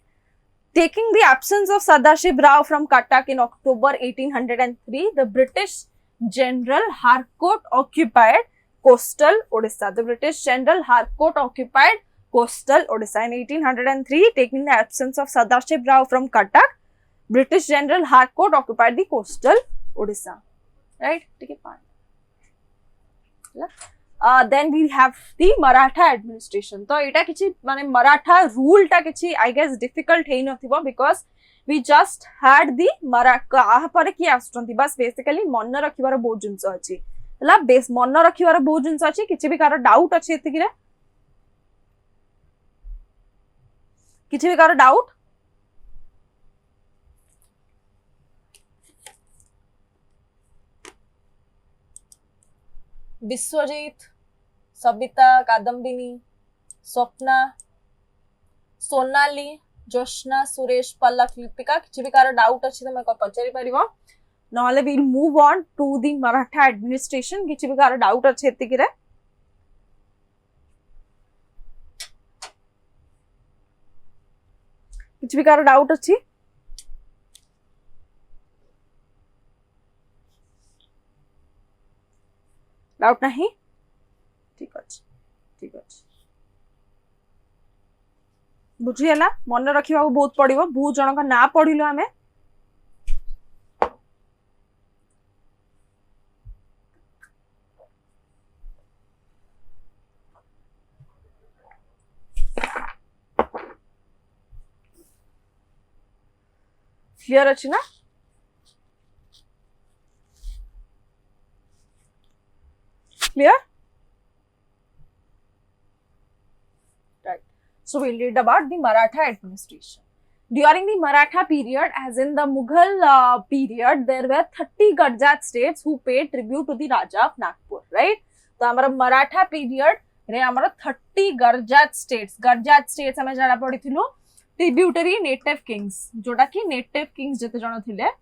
Taking the absence of Sadashiv Rao from Cuttack in October 1803, the British General Harcourt occupied coastal Odisha. The British General Harcourt occupied coastal Odisha in 1803. Taking the absence of Sadashiv Rao from Cuttack, British General Harcourt occupied the coastal Odisha. Right? Take it fine. then we have the Maratha administration. तो एटा किछि माने Maratha rule टा किछि I guess difficult हेइ नथिबो because we just had the Maratha आ पर कि आसुचंती बस basically मन रखिबार बहुत जिंस अछि हला बेस मन रखिबार बहुत जिंस अछि किछि भी कार डाउट अछि एतिकी रे किछि भी कार डाउट विश्वजीत सबिता कादम्बिनी स्वप्ना सोनाली जोशना सुरेश पल्लव लिपिका किछि भी कार डाउट अछि त मैं पचारि परिबो now will move on to the Maratha administration किछि भी कार डाउट अछि एतिकी रे किछि भी कार डाउट अछि डाउट नहीं ठीक अछि ठीक अछि बुझिएला मन रखिबा बहुत पड़िबो बहुत जन का ना पढिलो हमें क्लियर अछि ना clear right so we'll read about the Maratha administration during the Maratha period as in the Mughal period there were 30 Gurjat states who paid tribute to the Raja of Nagpur right तो हमारा Maratha period रे हमारा 30 Gurjat states हमें जाना पड़ी थिलो tributary native kings जोटा कि native kings जते जण थिले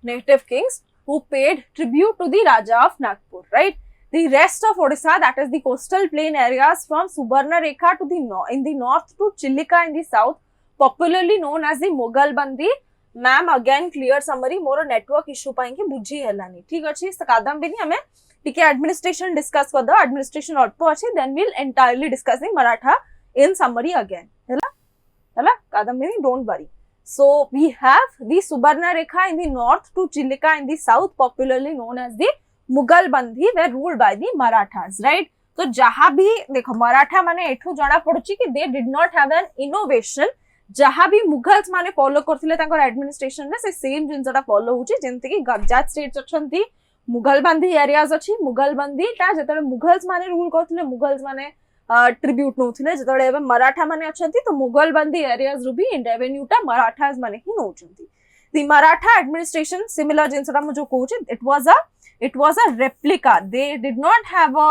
native kings who paid tribute to the Raja of Nagpur, right? The rest of Odisha, that is the coastal plain areas from Subarnarekha to the in the north to Chilika in the south, popularly known as the Mughal Bandi. Ma'am, again clear summary, more network issue पाएंगे बुझी हेलानी ठीक अछि कादम बिनी हमें ठीक है administration discuss कर दो administration अल्प अछि then we'll entirely discuss the Maratha in summary again Hella कादम Binny don't worry. So we have the Subarnarekha in the north to Chilika in the south, popularly known as the Mughal Bandi, were ruled by the Marathas, right? तो जहाँ भी देखो मराठा माने एठू जाना पड़ुची कि they did not have an innovation जहाँ भी Mughals माने फॉलो करथिले तांकर एडमिनिस्ट्रेशन रे से सेम जिंसटा फॉलो होची जेंति कि गुजरात स्टेट्स अछंती मुगल बंदी एरियाज अछि मुगल बंदी ता जतले मुगल्स माने रूल करथिले मुगल्स माने ट्रिब्यूट नउथिले जतले एबे मराठा माने अछंती तो मुगल बंदी एरियाज रु भी इन रेवेन्यू टा मराठास माने ही नउचंती द मराठा एडमिनिस्ट्रेशन सिमिलर जिंसटा म जो कहूची it was a replica they did not have a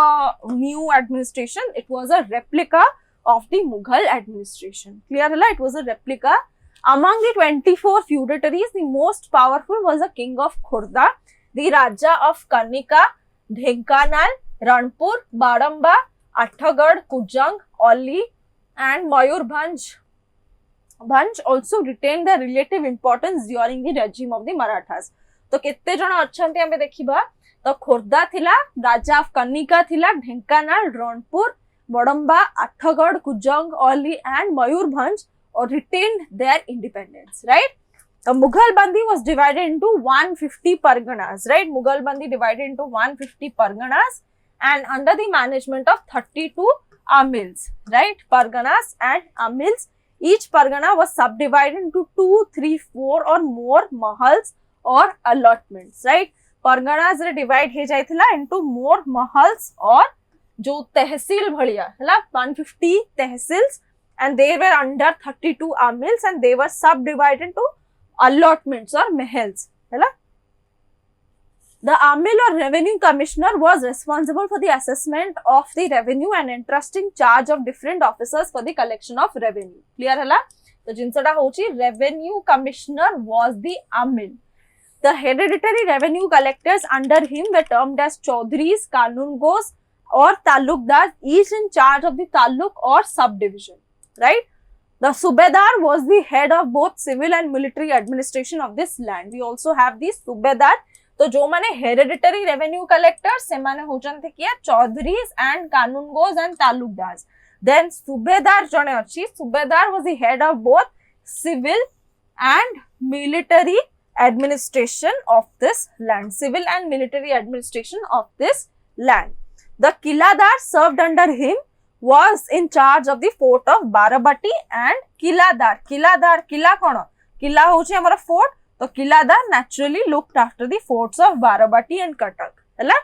new administration it was a replica of the Mughal administration clear hela it was a replica among the 24 feudatories the most powerful was the king of Khurda the Raja of Karnika Dhenkanal Ranpur Badamba Athagad Kujang Olli and Mayurbhanj also retained their relative importance during the regime of the Marathas तो केते जण अछंती हमें देखिबा तो खोर्धा थिला राजा of Kanika थिला ढेंकानाल रणपुर बडंबा आठगढ़ कुजंग ओली and Mayurbhanj और retained their independence right the Mughal Bandi was divided into 150 parganas right Mughal Bandi divided into 150 parganas and under the management of 32 amils right parganas and amils each pargana was subdivided into 2 3 4 or more mahals or allotments right Parganas रे divide हे जाइथिला into more महल्स और जो तहसील भलिया हला 150 tehsils and they were under 32 amils and they were subdivided into allotments or mahals hela the amil or revenue commissioner was responsible for the assessment of the revenue and entrusting charge of different officers for the collection of revenue clear hela to jinsata hochi revenue commissioner was the amil the hereditary revenue collectors under him were termed as chaudhris kanungos or talukdars each in charge of the taluk or subdivision right the subedar was the head of both civil and military administration of this land we also have the subedar तो जो माने hereditary revenue collector से माने होचंते किया chaudharis and kanungos and talukdars then subedar जने अछि subedar was the head of both civil and military administration of this land, civil and military administration of this land. The Kiladar served under him was in charge of the fort of Barabati and Kiladar. Kila kono? Kila hoche hamara fort. So Kiladar naturally looked after the forts of Barabati and Cuttack. Hela?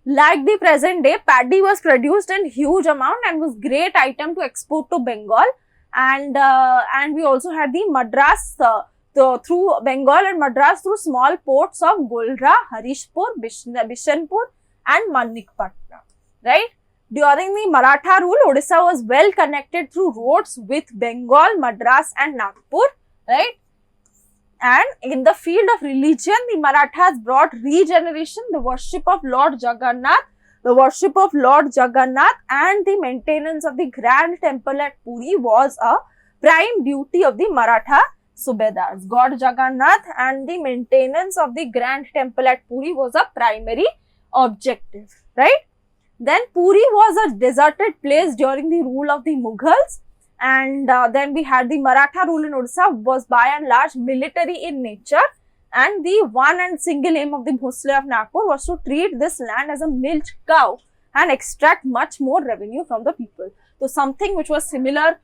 Like the present day, paddy was produced in huge amount and was great item to export to Bengal. And we also had the Madras through Bengal and Madras through small ports of Golra, Harishpur, Bishanpur and Manikpatna, right? During the Maratha rule, Odisha was well connected through roads with Bengal, Madras and Nagpur, right? And in the field of religion, the Marathas brought regeneration, the worship of Lord Jagannath, and the maintenance of the grand temple at Puri was a prime duty of the Maratha Subedars. God Jagannath and the maintenance of the grand temple at Puri was a primary objective, right? Then Puri was a deserted place during the rule of the Mughals, and then we had the Maratha rule in Odisha was by and large military in nature, and the one and single aim of the Bhosle of Nagpur was to treat this land as a milch cow and extract much more revenue from the people. So something which was similar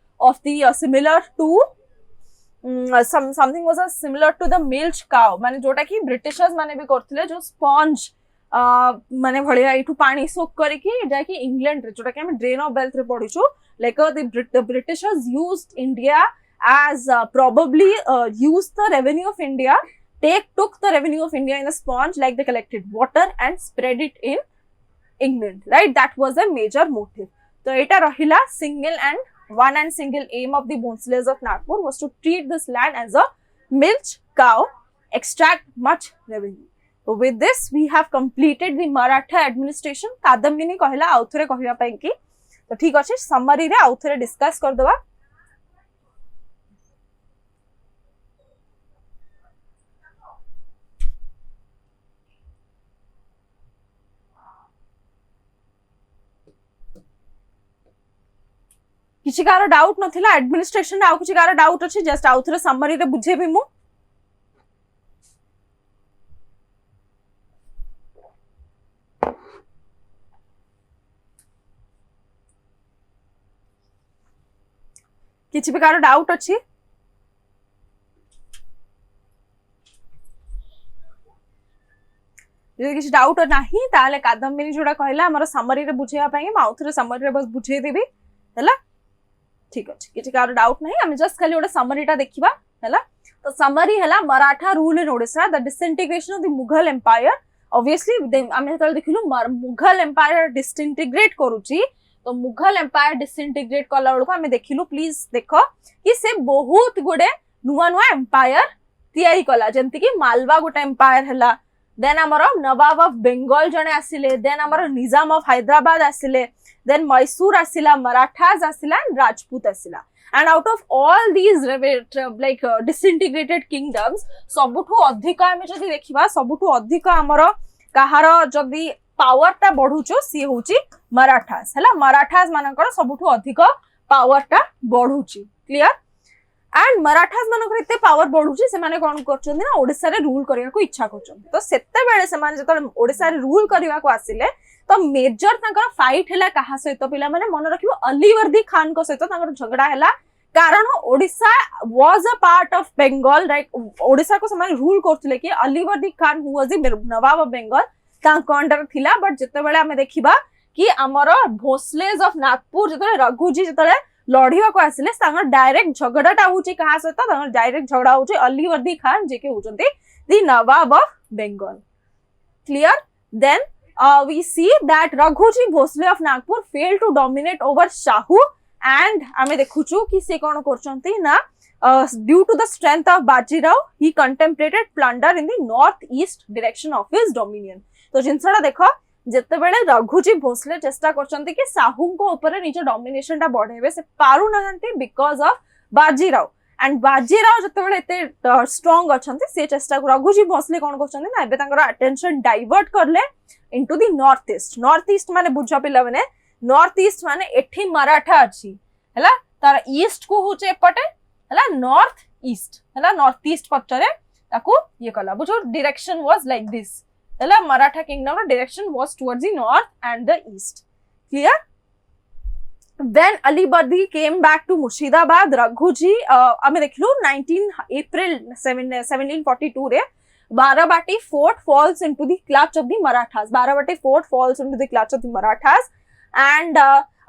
to the milch cow, माने जोटा कि Britishers माने भी करथिले जो sponge माने भलिया इठू पानी सोक करके जाके इंग्लैंड रे जोटा कि हम ड्रेन ऑफ वेल्थ रे पढिछु, like the Britishers used India as probably used the revenue of India, took the revenue of India in a sponge, like they collected water and spread it in England, right? That was a major motive. So eta rahila one and single aim of the Bhonsles of Nagpur was to treat this land as a milch cow, extract much revenue. So with this we have completed the Maratha administration. Kadambini कहला आउथरे कहिया पई कि तो ठीक अछि, summary रे आउथरे discuss कर दबा. किसी कार डाउट नथिला एडमिनिस्ट्रेशन आ किसी कार डाउट अछि, जस्ट आउथरे समरी रे बुझेबी मु. किसी भी कार डाउट अछि? যদি কিছু ডাউট नाही তাহলে কাদম্বিনী जोड़ा कहला हमर समरी रे बुझेया पई हम आउथरे समरी रे बस बुझे देबी हैला. ठीक अछि, किछि कार डाउट नाही, हम जस्ट खाली ओडा समरीटा देखिबा हैला. तो समरी हैला Maratha rule in Odisha, the disintegration of the Mughal empire. Obviously हम हेतल देखिलु मुगल एम्पायर डिसइंटीग्रेट करूची, तो मुगल एम्पायर डिसइंटीग्रेट कला बेलको हम देखिलु, प्लीज देखो कि से बहुत गुडे नुवा नुवा एम्पायर तयारी कला, जेंति कि मालवा गोटे एम्पायर हैला, देन हमर नवाब ऑफ बेंगल जने आसिले, देन हमर निजाम ऑफ हैदराबाद आसिले, then Mysore asila, Marathas asila and Rajput asila. And out of all these disintegrated kingdoms, सबुठु अधिका हमें जदि देखिबा, सबुठु अधिका हमर काहार जदि पावर ता बढ़ुचो सी होची मराठास हैला. मराठास मानकर सबुठु अधिका पावर ता बढ़ुची, क्लियर. एंड मराठास मानकर इते पावर बढ़ुची, से माने कोन करचंदी ना ओडिसा रे रूल करिया को इच्छा करचंदी. तो सेते बेले से माने जतले ओडिसा रे रूल करिया को आसिले, तो मेजर तांकर फाइट हैला कहा सहित पिला माने मन रखिबो अलीवर्दी खान को सहित तांकर झगड़ा हैला, कारण Odisha was a part of Bengal, right. Odisha को समाने रूल करथिले कि Alivardi Khan who was the Nawab of Bengal तांको अंडर थिला. बट जते बेले हमें देखिबा कि हमर भोसलेज ऑफ नागपुर जते रघुजी जते लढिवा को आसिले, तांकर डायरेक्ट झगड़ाटा होची कहा सहित, तांकर डायरेक्ट झगड़ा होची अलीवर्दी खान जे के होचंती the Nawab of Bengal, clear. Then we see that Raghuji Bhosle of Nagpur failed to dominate over Shahu, and हमें देखुचु कि से कौन करचंती ना due to the strength of Bajirao he contemplated plunder in the northeast direction of his dominion. तो जिनसड़ा देखो जते बेले रघुजी भोसले चेष्टा करचंती कि साहू को ऊपर निज डोमिनेशन टा बढ़ेबे, से पारु नहंती because of Bajirao. And Bajirao जते बेले एते स्ट्रांग अछंती, से चेष्टा रघुजी भोसले कोन करचंती ना एबे तांकर अटेंशन डाइवर्ट करले into the northeast. northeast माने बुझा पिला माने northeast माने एठी मराठा अछि हैला, तार ईस्ट को होचे एपटे हला नॉर्थ ईस्ट हला नॉर्थ ईस्ट पटरे ताकू ये कला बुझो डायरेक्शन वाज लाइक दिस हला मराठा किंगडम रो direction was towards the north and the east clear When Ali Bardi came back to Murshidabad, Raghuji, आमे देखलो 19 April 1742 रे Barabati fort falls into the clutch of the Marathas. Barabati fort falls into the clutch of the Marathas, and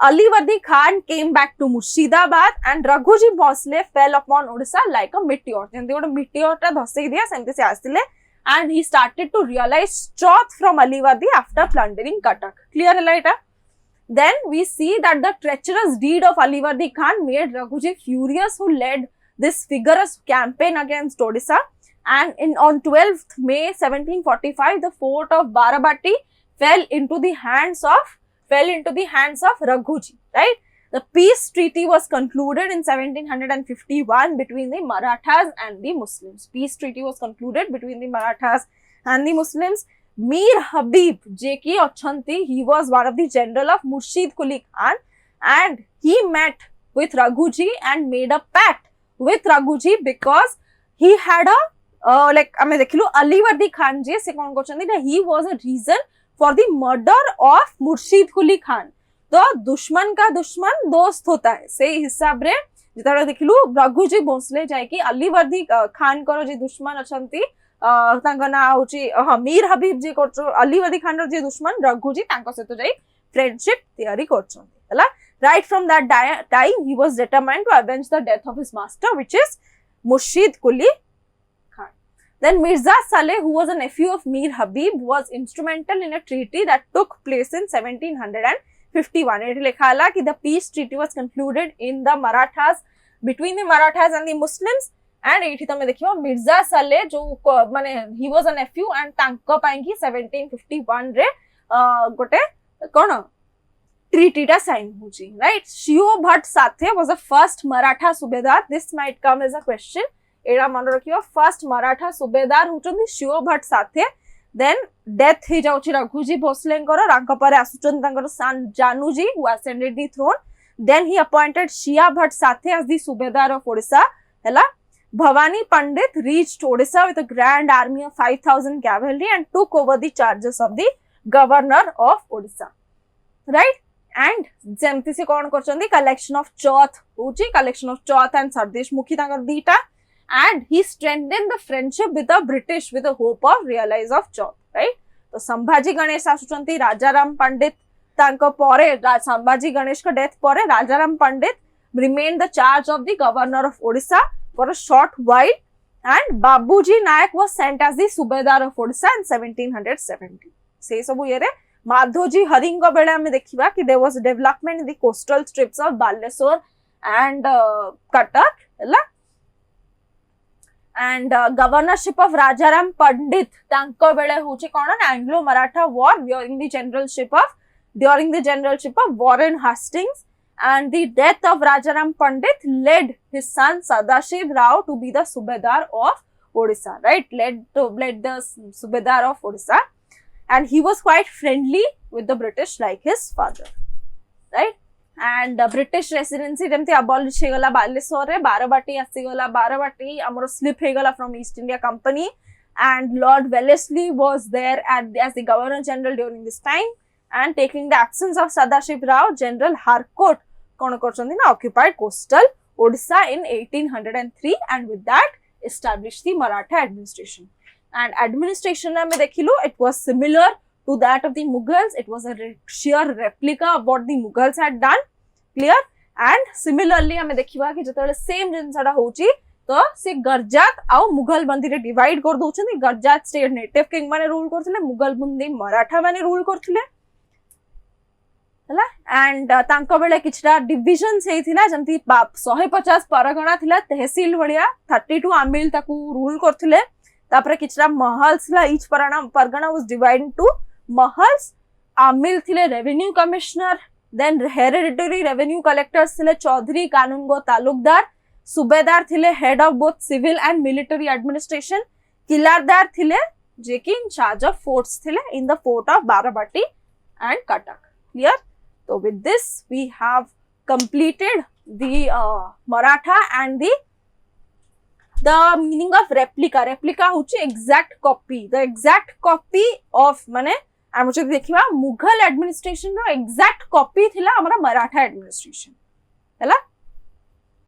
Ali Bardi Khan came back to Murshidabad, and Raghuji Bhosle fell upon Odisha like a meteor. जेंती गोटे meteor टा धसे दिया सेमते से आस्तिले, and he started to realize truth from Ali Bardi after plundering Cuttack. Clear है लाइटा? Then we see that the treacherous deed of Ali Bardi Khan made Raghuji furious, who led this vigorous campaign against Odisha. And on 12th May 1745, the fort of Barabati fell into the hands of Raghuji. Right? The peace treaty was concluded in 1751 between the Marathas and the Muslims. Peace treaty was concluded between the Marathas and the Muslims. Mir Habib, J.K. Ochanti, he was one of the general of Murshid Quli Khan, and he met with Raghuji and made a pact with Raghuji because he had a like I mean देखिलो Ali Bardi Khan जी से कौन कोचंदी ना he was a reason for the murder of Murshid Quli Khan. तो दुश्मन का दुश्मन दोस्त होता है से हिसाब रे जितना देखिलो रघुजी भोसले जाए कि अली वर्दी खान करो जी दुश्मन अछंती तांका ना होची मीर हबीब जी करछो अली वर्दी खान रो जी दुश्मन रघुजी तांका सहित जाई फ्रेंडशिप तैयारी करछन हला right from that time he was determined to avenge the death of his master, which is Murshid Quli Khan. Then Mirza Saleh, who was a nephew of Mir Habib, was instrumental in a treaty that took place in 1751. It likha hala ki the peace treaty was concluded in the Marathas, between the Marathas and the Muslims. And एठी तमे देखियो मिर्जा साले जो माने he was a nephew and तांको पाएंगी 1751 रे गोटे कोन treaty टा sign होची, right? शिव भट्ट साथे was the first Maratha Subedar. This might come as a question. एड़ा मन रखियो first Maratha Subedar होचंदी Shiv Bhatt साथे. Then death हे जाउची रघुजी भोसलेंकर रांका परे आसुचन तांकर सन जानूजी who ascended the throne. Then he appointed Shia Bhatt Sathe as the Subedar of Odisha. Hela Bhavani Pandit reached Odisha with a grand army of 5,000 cavalry and took over the charges of the governor of Odisha. Right? And जेमती से कौन करचंदी collection of Chauth होची collection of Chauth and Sardesh Mukhi तांकर दीटा, and he strengthened the friendship with the British with the hope of realize of Chauth. Right? तो संभाजी गणेश आसुचंती राजाराम पंडित तांको परे संभाजी गणेश का death परे राजाराम पंडित remained the charge of the governor of Odisha for a short while, and Babuji Nayak was sent as the Subedar of Odisha in 1770. से सब ये रे माधोजी hurrying बेले हमें देखिबा कि there was development in the coastal strips of Balesur and Cuttack, हला, and governorship of Rajaram Pandit तांको बेले होची कोन Anglo Maratha war during the generalship of Warren Hastings. And the death of Rajaram Pandit led his son Sadashiv Rao to be the Subedar of Odisha, right? Led the Subedar of Odisha, and he was quite friendly with the British like his father, right? And British residency jemti abolish he gala Balesore re Barabati asigala Barabati amaro slip he gala from East India Company, and Lord Wellesley was there as the Governor General during this time. And taking the absence of Sadashiv Rao, General Harcourt occupied coastal Odisha in 1803, and with that established the Maratha administration. And administration it was similar to that of the Mughals. It was a sheer replica of what the Mughals had done. Clear? And similarly hame dekhiba ki jetale same jinsada hochi तो से गर्जात आउ मुगल बंदी रे divide कर दोछन. गर्जात state native king माने rule करथिले, मुगल बंदी मराठा माने रूल करथिले, हला. एंड तांको बेले किछटा डिविजन्स हेथिला जंती 150 परगणा थिला तहसील भलिया 32 आमिल ताकू रूल करथिले. तापरे किछटा महल्स ला each pargana was divided to mahals. आमिल थिले revenue commissioner, then hereditary revenue collectors थिले चौधरी, कानूनगो, तालुकदार. सुबेदार थिले head of both civil and military administration. किलारदार थिले जे कि इन चार्ज ऑफ फोर्ट्स थिले in the fort of Barabati and Cuttack. Clear? So with this we have completed the Maratha and the the meaning of replica replica होची exact copy the exact copy of माने आम जब देखा Mughal administration रो exact copy थिला हमरा Maratha administration हैला